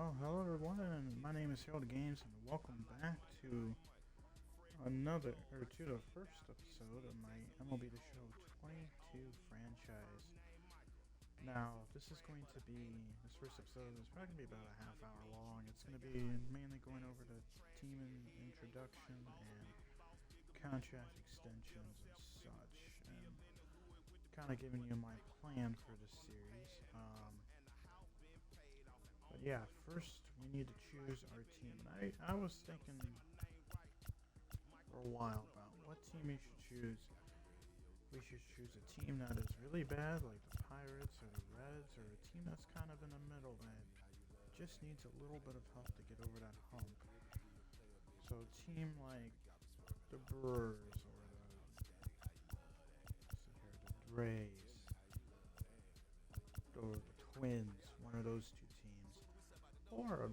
Well, hello everyone, and my name is Harold Games, and welcome back to to the first episode of my MLB The Show 22 franchise. Now, this first episode is probably going to be about a half hour long. It's going to be mainly going over the team introduction and contract extensions and such, and kind of giving you my plan for the series. But yeah, first we need to choose our team. I was thinking for a while about what team we should choose. We should choose a team that is really bad, like the Pirates or the Reds, or a team that's kind of in the middle that just needs a little bit of help to get over that hump. So a team like the Brewers or the Rays or the Twins, one of those two teams, or a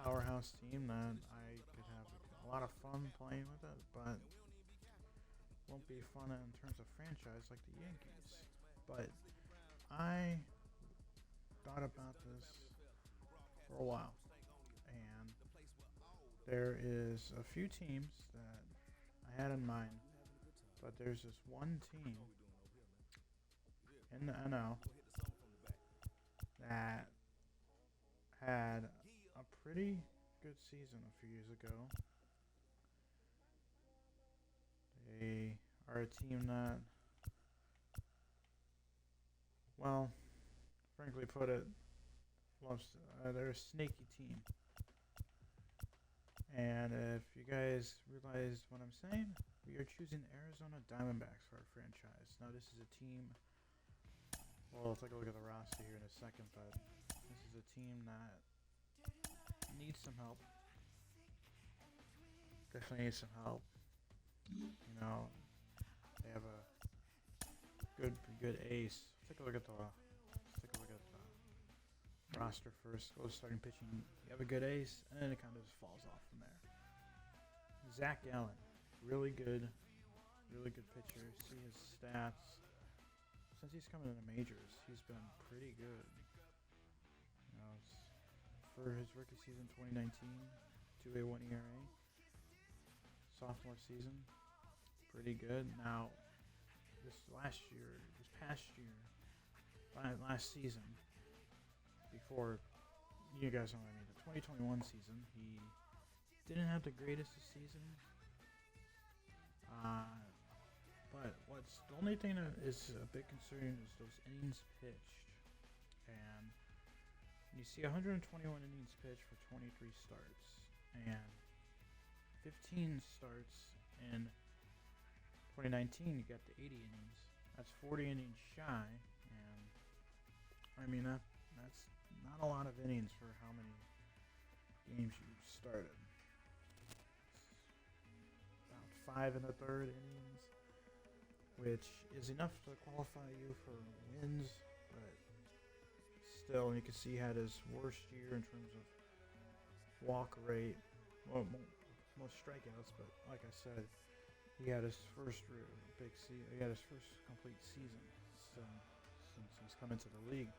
powerhouse team that I could have a lot of fun playing with it, but won't be fun in terms of franchise like the Yankees. But I thought about this for a while, and there is a few teams that I had in mind, but there's this one team in the NL that had a pretty good season a few years ago. They are a team that, well, frankly put it, they're a snaky team. And if you guys realize what I'm saying, we are choosing Arizona Diamondbacks for our franchise. Now, this is a team, well, we'll take a look at the roster here in a second, but this is a team that needs some help. Definitely needs some help. You know, they have a good ace. Take a look at the roster first. Go starting pitching. You have a good ace, and then it kind of just falls off from there. Zach Allen, really good pitcher. See his stats. Since he's coming into majors, he's been pretty good. You know, for his rookie season 2019, 2.81 ERA. Sophomore season, pretty good. Now, last season, before, you guys know what I mean, the 2021 season, he didn't have the greatest of season. But the only thing that is a bit concerning is those innings pitched. And you see 121 innings pitched for 23 starts. And 15 starts in 2019, you got the 80 innings. That's 40 innings shy, and I mean that's not a lot of innings for how many games you started. It's about 5 1/3 innings, which is enough to qualify you for wins, but still, you can see he had his worst year in terms of walk rate. Well, most strikeouts, but like I said, he had his first big season. He had his first complete season since he's come into the league.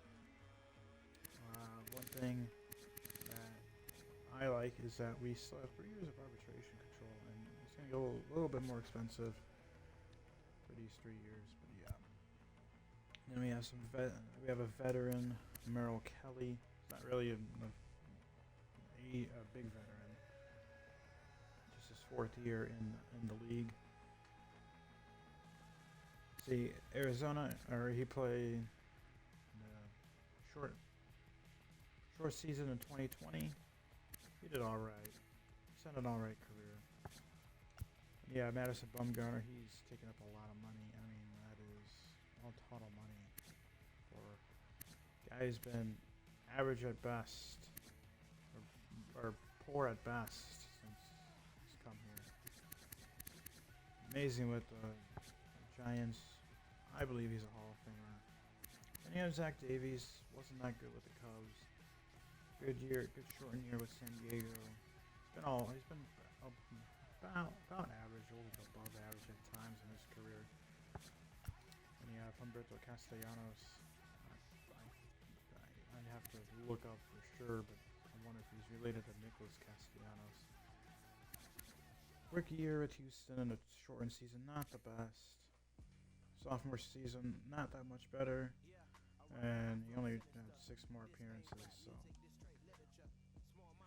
One thing that I like is that we still have 3 years of arbitration control, and it's going to go a little bit more expensive for these 3 years. But yeah. Then we have we have a veteran, Merrill Kelly. He's not really a big veteran. His 4th year in the league. See, Arizona, he played the short season in 2020. He did all right. He's had an all right career. Yeah, Madison Bumgarner, he's taking up a lot of money. I mean, that is all total money for a guy who's been average at best, or poor at best since he's come here. Amazing with the Giants. I believe he's a Hall of Famer. And you have Zach Davies. Wasn't that good with the Cubs. Good shortened year with San Diego. He's been about average, a little bit above average at times in his career. And you have Humberto Castellanos. I have to look up for sure, but wonder if he's related to Nicholas Castellanos. Rookie year at Houston in a shortened season, not the best. Sophomore season, not that much better. And he only had 6 more appearances, so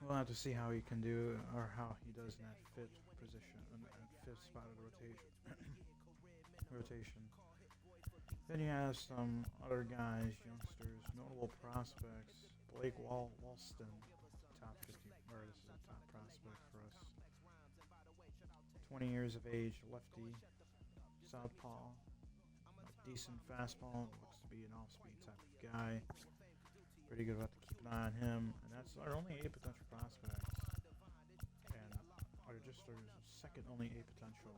we'll have to see how he can do, or how he does in that 5th position, in that 5th spot of the rotation. Then you have some other guys, youngsters, notable prospects. Blake Walston, top 50, or this is a top prospect for us. 20 years of age, lefty, southpaw, decent fastball, looks to be an off-speed type of guy. Pretty good, we'll have to keep an eye on him. And that's our only 8 potential prospects. And our second only 8 potential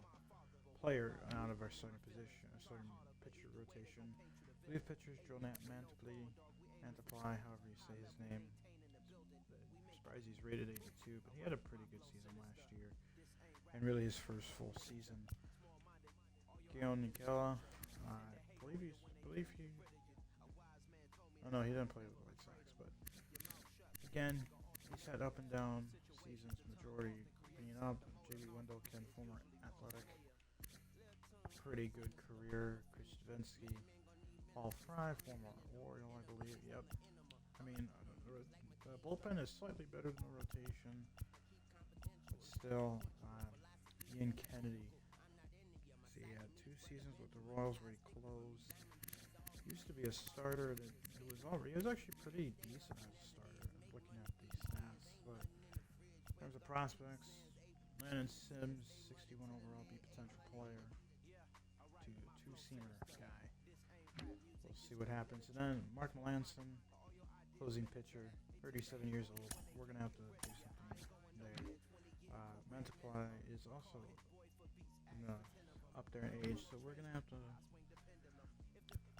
player out of our starting position, our starting pitcher rotation. Relief pitchers, Joe Mantiply, however you say his name. I'm surprised he's rated 82, but he had a pretty good season last year. And really his first full season. Guillaume Nicola, oh no, he didn't play with the White Sox, but again, he's had up and down seasons, majority being up. J.B. Wendelken, former Athletic, pretty good career. Chris Davinsky, Paul Fry, former Oriole, I believe. Yep. I mean, the bullpen is slightly better than the rotation, but still, Ian Kennedy. See, he had 2 seasons with the Royals where he closed. He used to be a starter. He was actually pretty decent as a starter. Looking at the stats, but in terms of prospects, Landon Sims, 61 overall, be potential player. Two-seamer guy. We'll see what happens. And then Mark Melanson, closing pitcher, 37 years old. We're gonna have to do something there. Mantiply is also up there in age, so we're gonna have to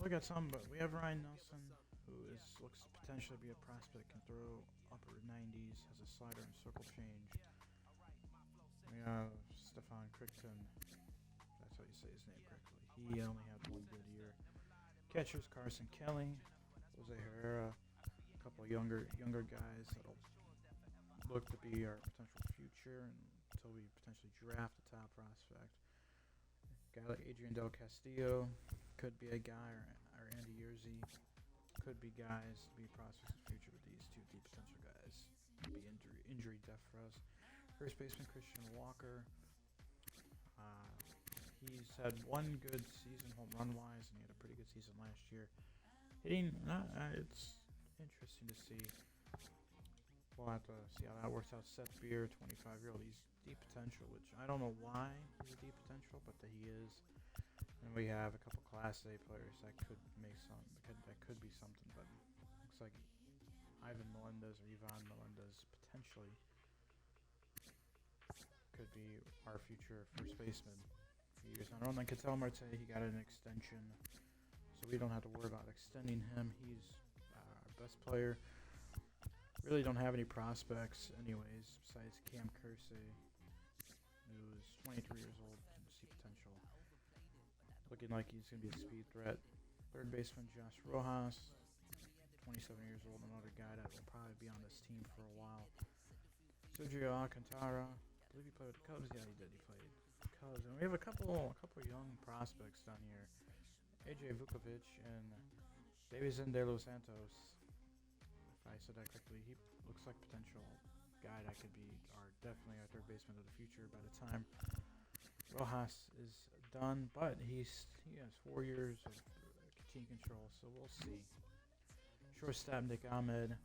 look at some. But we have Ryan Nelson, who looks to potentially be a prospect, can throw upper 90s, has a slider and circle change. We have Stefan Crichton. That's how you say his name correctly. He only had 1 good year. Catchers, Carson Kelly, Jose Herrera, a couple of younger guys that'll look to be our potential future until we potentially draft a top prospect. A guy like Adrian Del Castillo could be a guy, or Andy Yerzy could be guys to be prospects in the future with these 2 deep potential guys. Be injury depth for us. First baseman Christian Walker. He's had 1 good season home run wise, and he had a pretty good season last year. Hitting, it's interesting to see. We'll have to see how that works out. Seth Beer, 25-year-old, he's deep potential, which I don't know why he's a deep potential, but that he is. And we have a couple Class A players that could make that could be something, but looks like Ivan Melendez or Ivan Melendez potentially could be our future first baseman. Years on. And Ketel Marte, he got an extension, so we don't have to worry about extending him. He's our best player. Really don't have any prospects anyways, besides Cam Kersey, who is 23 years old, can see potential. Looking like he's going to be a speed threat. Third baseman Josh Rojas, 27 years old, another guy that will probably be on this team for a while. Sergio Alcantara, I believe he played with the Cubs. Yeah, he did. He played. And we have a couple young prospects down here. AJ Vukovic and Davison De Los Santos. If I said that correctly, he looks like potential guy that could be definitely our third baseman of the future by the time Rojas is done. But he has 4 years of team control, so we'll see. Shortstop Nick Ahmed.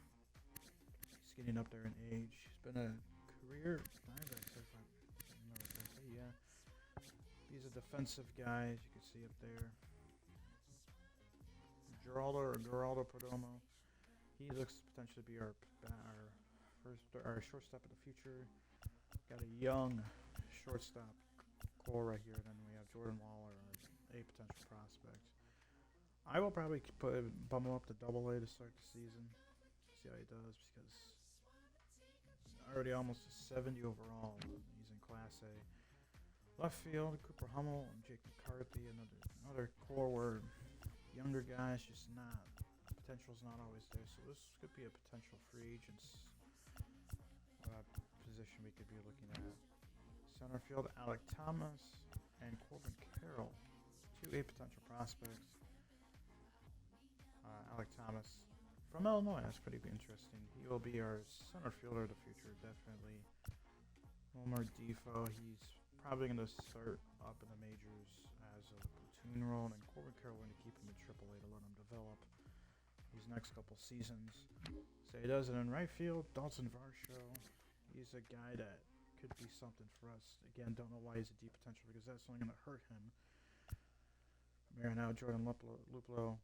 He's getting up there in age. He's been a career He's a defensive guy, as you can see up there. Geraldo Perdomo. He looks to potentially be our shortstop of the future. Got a young shortstop core right here. Then we have Jordan Waller, a potential prospect. I will probably bump him up to Double-A to start the season. See how he does, because he's already almost a 70 overall. He's in Class A. Left field, Cooper Hummel and Jake McCarthy, another core where younger guys, just potential's not always there. So this could be a potential free agents Center field, Alec Thomas and Corbin Carroll, 2 A potential prospects. Alec Thomas from Illinois, that's pretty interesting. He will be our center fielder of the future, definitely. Wilmer Defoe, he's probably going to start up in the majors as a platoon role, and Corbin Carroll going to keep him in AAA to let him develop these next couple seasons. So he does it in right field. Dalton Varsho, he's a guy that could be something for us. Again, don't know why he's a deep potential because that's only going to hurt him. Right now, Jordan Luplow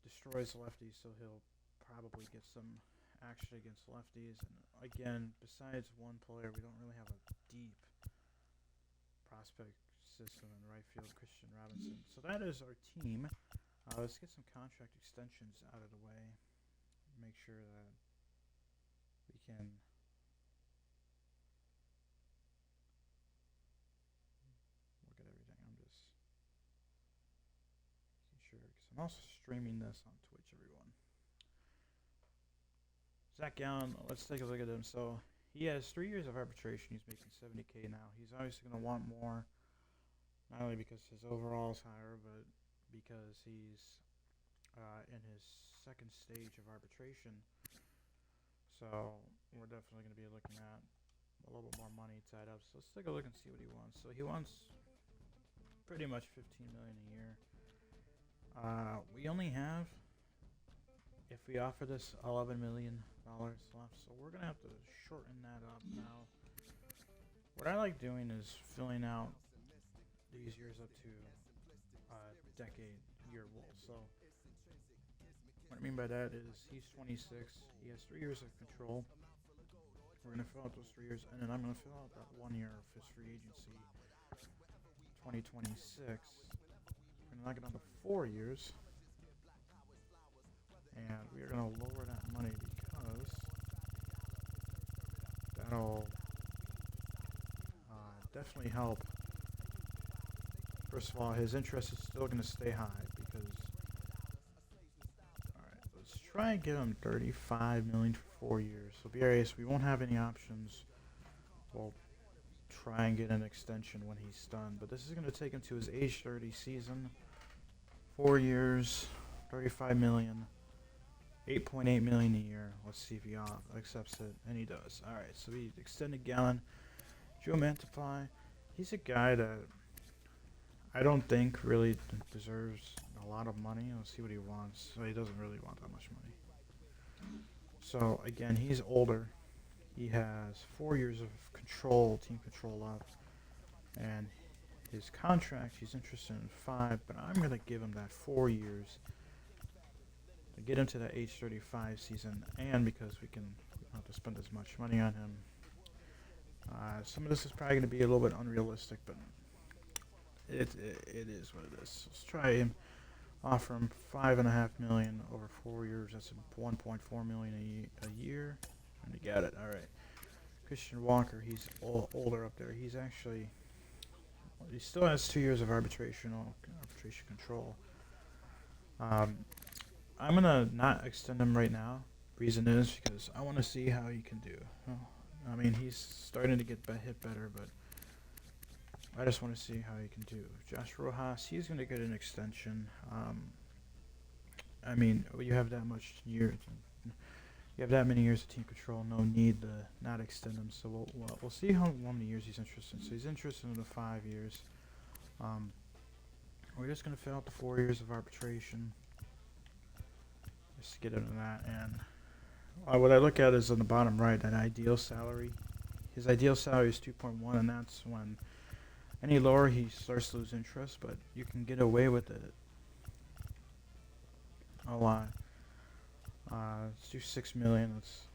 destroys lefties, so he'll probably get some action against lefties. And again, besides one player, we don't really have a deep prospect system in right field, Christian Robinson. So that is our team. Let's get some contract extensions out of the way. Make sure that we can look at everything. I'm just making sure because I'm also streaming this on Twitch, everyone. Zach Gallen, let's take a look at him. So he has 3 years of arbitration. He's making $70K now. He's obviously going to want more, not only because his overall is higher, but because he's in his second stage of arbitration. So we're definitely going to be looking at a little bit more money tied up. So let's take a look and see what he wants. So he wants pretty much $15 million a year. We only have, if we offer this, $11 million left. So we're going to have to shorten that up now. What I like doing is filling out these years up to decade year rule. So what I mean by that is he's 26. He has 3 years of control. We're going to fill out those 3 years, and then I'm going to fill out that 1 year of his free agency, 2026. We're going to knock it down to 4 years, and we are going to lower that money because that'll definitely help. First of all, his interest is still going to stay high because, all right, let's try and get him $35 million for 4 years. So BRAS, we won't have any options. We'll try and get an extension when he's done, but this is going to take him to his age 30 season. 4 years, $35 million, $8.8 million a year. Let's see if he accepts it, and he does. All right, so we extended Gallen. Joe Mantiply, he's a guy that I don't think really deserves a lot of money. Let's see what he wants. So he doesn't really want that much money. So again, he's older. He has 4 years of control, team control left, and his contract, he's interested in 5, but I'm going to give him that 4 years to get him to that age 35 season, and because we don't have to spend as much money on him. Some of this is probably going to be a little bit unrealistic, but it is what it is. Let's try him. Offer him $5.5 million over 4 years. That's $1.4 million a year, and you got it. All right. Christian Walker, he's older up there. He's actually, he still has 2 years of arbitration control. I'm gonna not extend him right now. Reason is because I want to see how he can do. I mean, he's starting to get hit better, but I just want to see how he can do. Josh Rojas, he's going to get an extension. I mean, you have that much years, you have that many years of team control. No need to not extend him. So we'll see how many years he's interested in. So he's interested in the 5 years. We're just going to fill out the 4 years of arbitration. Just to get into that. And what I look at is on the bottom right, that ideal salary. His ideal salary is 2.1, and that's when any lower he starts to lose interest, but you can get away with it a lot. Let's do 6 million. Let's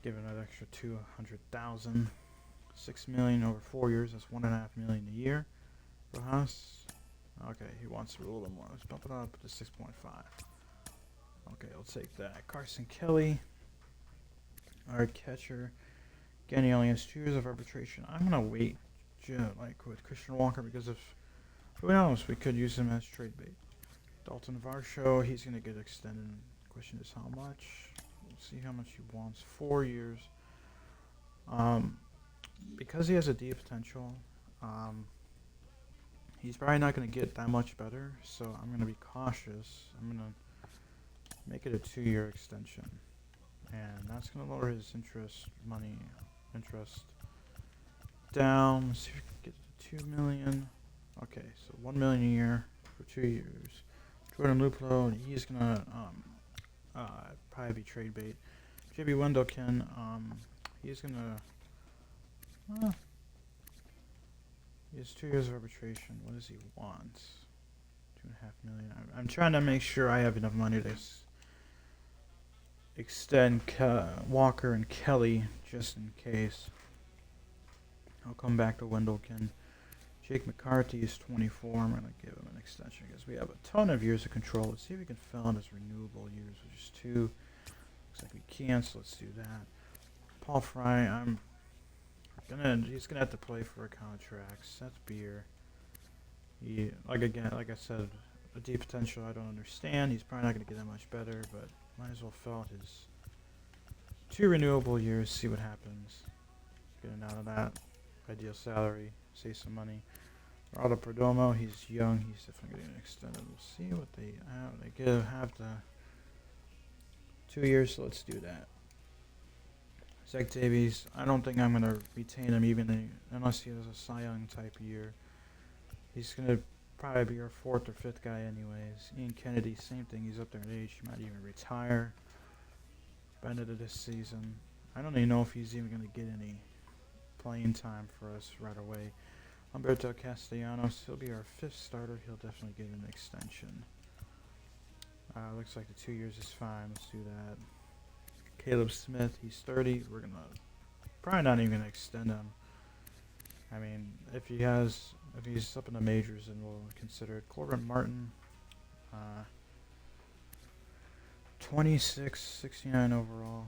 give him that extra 200,000. 6 million over 4 years. That's $1.5 million a year. Rojas. Okay, he wants a little bit more. Let's bump it up to 6.5. Okay, I'll take that. Carson Kelly, our catcher. Again, he only has 2 years of arbitration. I'm gonna wait, like with Christian Walker, because if who knows, we could use him as trade bait. Dalton Varsho, he's gonna get extended. Question is how much. We'll see how much he wants. 4 years. because he has a deep potential, um, he's probably not going to get that much better. So I'm going to be cautious. I'm going to make it a 2-year extension, and that's going to lower his interest down. Let's see if we can get to 2 million. Okay, so 1 million a year for 2 years. Jordan Luplow, he's going to probably be trade bait. JB Wendelken, he's going to. He has 2 years of arbitration. What does he want? 2.5 million. I'm trying to make sure I have enough money to extend Walker and Kelly just in case. I'll come back to Wendelken. Jake McCarthy is 24. I'm going to give him an extension because we have a ton of years of control. Let's see if we can fill in his renewable years, which is 2. Looks like we can, so let's do that. Paul Fry, he's gonna have to play for a contract. Seth Beer, like I said, a deep potential I don't understand. He's probably not gonna get that much better, but might as well fill out his 2 renewable years, see what happens. Getting out of that ideal salary, save some money. Geraldo Perdomo, he's young, he's definitely getting extended. We'll see what they have the 2 years, so let's do that. Zach Davies, I don't think I'm going to retain him unless he has a Cy Young type year. He's going to probably be our 4th or 5th guy anyways. Ian Kennedy, same thing. He's up there in age. He might even retire by the end of this season. I don't even know if he's even going to get any playing time for us right away. Humberto Castellanos, he'll be our 5th starter. He'll definitely get an extension. Looks like the 2 years is fine. Let's do that. Caleb Smith, he's 30. We're gonna probably not even gonna extend him. I mean, if he's up in the majors, then we'll consider it. Corbin Martin, 26, 69 overall.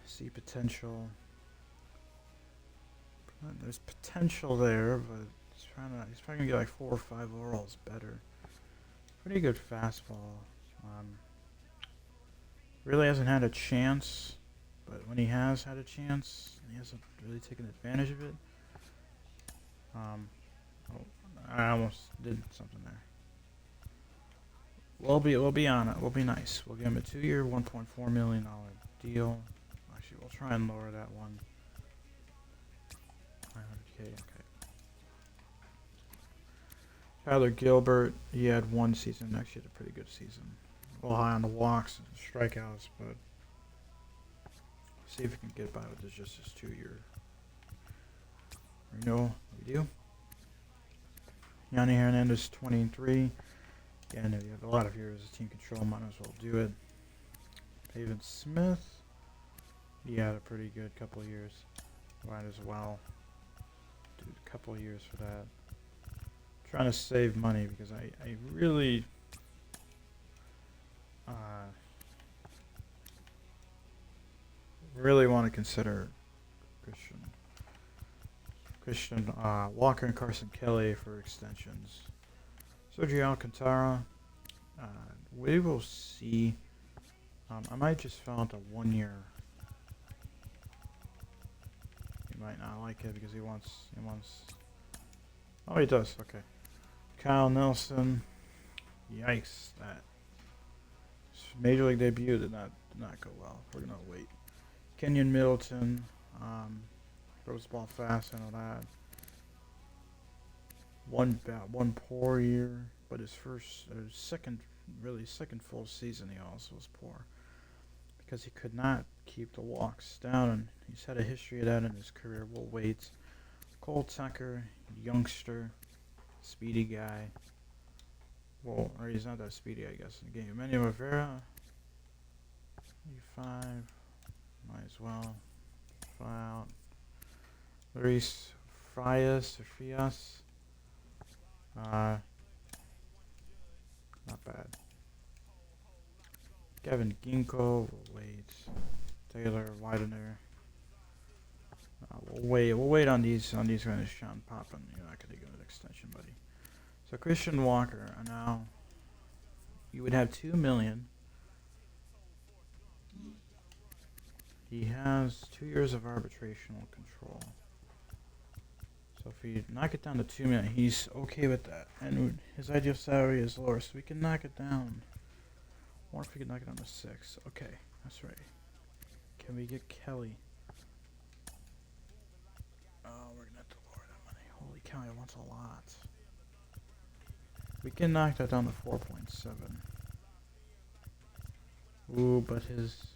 See potential. There's potential there, but he's probably gonna get like 4 or 5 overalls better. Pretty good fastball. Really hasn't had a chance, but when he has had a chance, he hasn't really taken advantage of it. I almost did something there. We'll be on it. We'll be nice. We'll give him a 2-year, $1.4 million deal. Actually, we'll try and lower that one. 900K. Okay. Tyler Gilbert, he had 1 season. Actually, had a pretty good season. A little high on the walks and strikeouts, but see if we can get by with this just his 2-year. We do. Yanni Hernandez, 23. Again, if you have a lot of years of team control, might as well do it. Pavin Smith, he had a pretty good couple of years. Might as well do a couple of years for that. Trying to save money because I really really want to consider Christian Walker and Carson Kelly for extensions. Sergio Alcantara, we will see. I might just fill out the 1 year. He might not like it because he wants. Oh, he does. Okay. Kyle Nelson. Yikes! That major league debut did not go well. We're gonna wait. Kenyon Middleton. Throws the ball fast and all that. One poor year, but his second full season he also was poor because he could not keep the walks down, and he's had a history of that in his career. We'll wait. Cole Tucker, youngster, speedy guy. Well, or he's not that speedy, I guess, in the game. Emmanuel Rivera, 85, might as well fly out. Luis Frias, not bad. Kevin Ginkgo, we'll wait. Taylor Widener. We'll wait on these guys. Sean Poppin, you're not gonna get an extension, buddy. So Christian Walker, now you would have $2 million. He has 2 years of arbitrational control. So if we knock it down to 2 million, he's okay with that. And his ideal salary is lower, so we can knock it down. Or if we can knock it down to 6. Okay, that's right. Can we get Kelly? Oh, we're gonna have to lower that money. Holy cow, he wants a lot. We can knock that down to 4.7. Ooh, but his...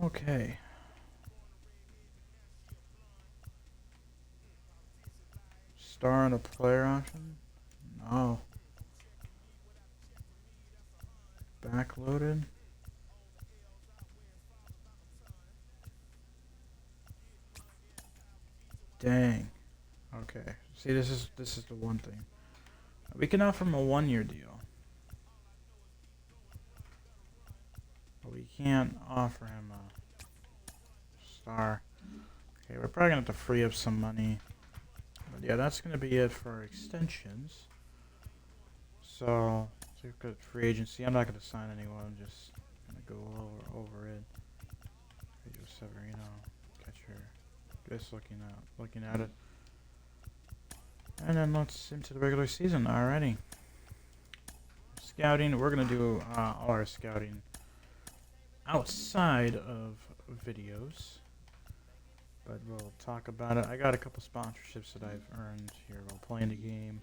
Okay. Star on a player option? No. Backloaded? Dang. Okay. See, this is the one thing. We can offer him a 1-year deal. But we can't offer him a star. Okay, we're probably gonna have to free up some money. But yeah, that's gonna be it for our extensions. So we've got free agency. I'm not gonna sign anyone, just gonna go over it. Radio Severino, catcher. Just looking at it. And then let's into the regular season. Alrighty. Scouting. We're gonna do all our scouting outside of videos, but we'll talk about it. I got a couple sponsorships that I've earned here while playing the game.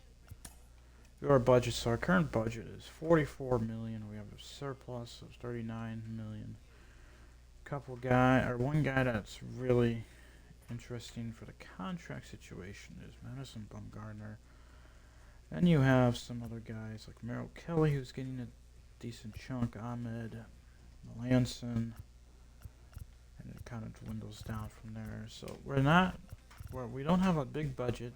Do our budget. So our current budget is 44 million. We have a surplus of 39 million. One guy that's really interesting for the contract situation is Madison Bumgarner. Then you have some other guys like Merrill Kelly, who's getting a decent chunk. Ahmed Melanson, and it kind of dwindles down from there. So we don't have a big budget,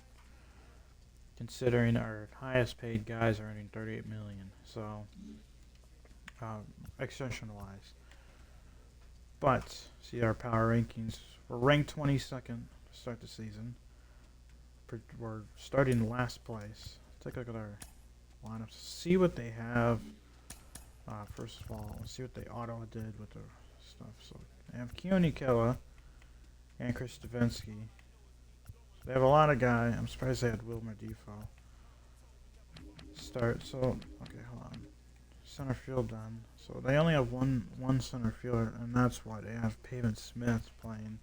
considering our highest paid guys are earning 38 million. So extension wise, but see our power rankings. We're ranked 22nd to start the season. We're starting last place. Take a look at our lineups. See what they have. First of all, let's see what they auto did with the stuff. So they have Keone Kela and Chris Davinsky. So they have a lot of guys. I'm surprised they had Wilmer Defoe start. So okay, hold on. Center field done. So they only have one center fielder, and that's why they have Pavin Smith playing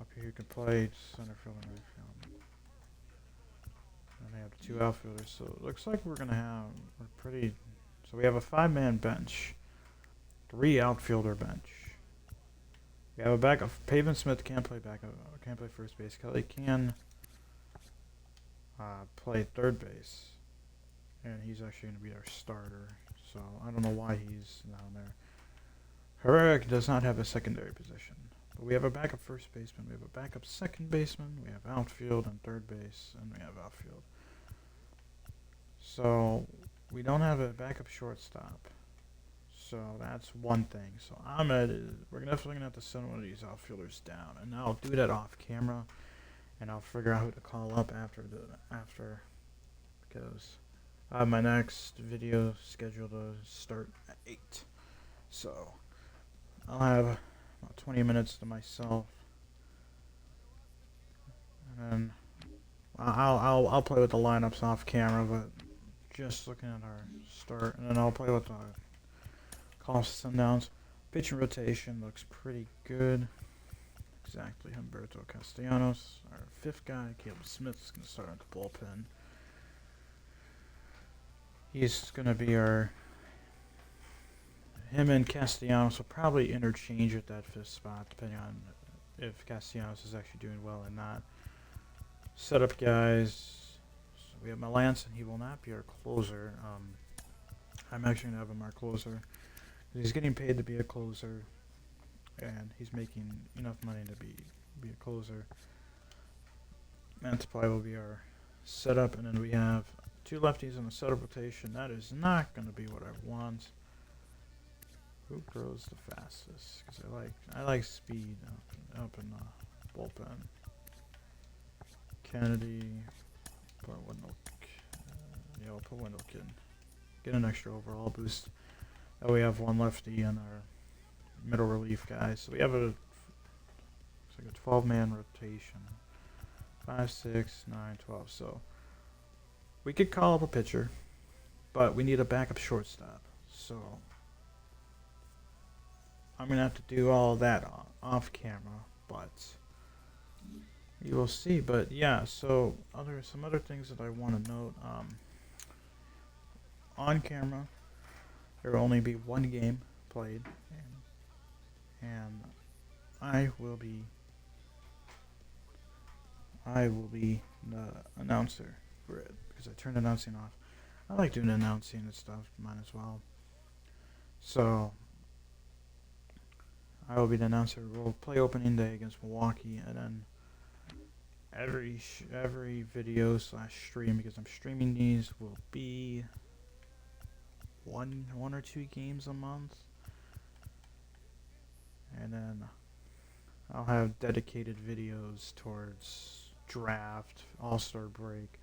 up here. Who can play center field and right field. And they have 2 outfielders. So it looks like we're pretty. So we have a 5-man bench, 3 outfielder bench. We have a backup. Pavin Smith can't play backup. Can't play first base. Kelly can play third base, and he's actually going to be our starter. So I don't know why he's down there. Herrera does not have a secondary position, but we have a backup first baseman. We have a backup second baseman. We have outfield and third base, and we have outfield. So we don't have a backup shortstop. So that's one thing. So we're definitely gonna have to send one of these outfielders down, and I'll do that off camera, and I'll figure out who to call up after because I have my next video scheduled to start at 8. So I'll have about 20 minutes to myself, and then I'll play with the lineups off camera, but just looking at our start, and then I'll play with the call sundowns. Pitching rotation looks pretty good. Exactly. Humberto Castellanos, our 5th guy. Caleb Smith is going to start at the bullpen. He's going to be him and Castellanos will probably interchange at that 5th spot, depending on if Castellanos is actually doing well or not. Setup guys. So we have Melanson. He will not be our closer. I'm actually going to have him our closer. He's getting paid to be a closer, and he's making enough money to be a closer. Mantiply will be our setup, and then we have 2 lefties in the setup rotation. That is not going to be what I want. Who grows the fastest? Because I like speed up in the bullpen. Kennedy, put Wendell. Yeah, we'll put Wendell in. Get an extra overall boost. We have 1 lefty and our middle relief guys. So we have like a 12-man rotation. 5, 6, 9, 12. So we could call up a pitcher, but we need a backup shortstop. So I'm gonna have to do all that off camera, but you will see. But yeah, so some other things that I want to note. On camera, there will only be one game played, and I will be the announcer for it because I turned announcing off. I like doing announcing and stuff, might as well. So I will be the announcer. We'll play opening day against Milwaukee, and then every video / stream, because I'm streaming these, will be one or two games a month, and then I'll have dedicated videos towards draft, all-star break,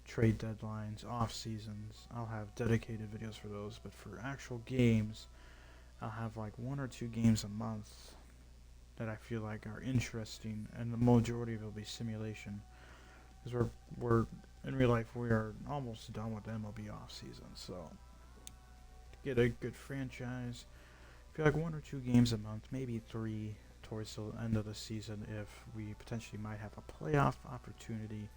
trade deadlines, off seasons. I'll have dedicated videos for those, but for actual games, I'll have like one or two games a month that I feel like are interesting, and the majority of it will be simulation, because we're in real life we are almost done with the MLB off season. So to get a good franchise, I feel like one or two games a month, maybe 3 towards the end of the season if we potentially might have a playoff opportunity.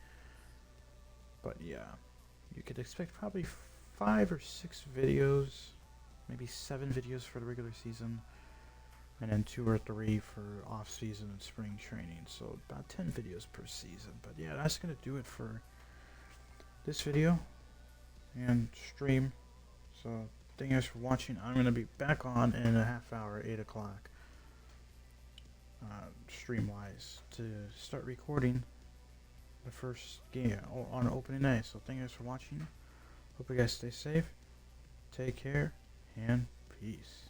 But yeah, you could expect probably 5 or 6 videos, maybe 7 videos for the regular season, and then 2 or 3 for off season and spring training. So about 10 videos per season. But yeah, that's gonna do it for this video and stream. So thank you guys for watching. I'm gonna be back on in a half hour, 8 o'clock, stream wise, to start recording the first game on opening day. So thank you guys for watching. Hope you guys stay safe, take care, and peace.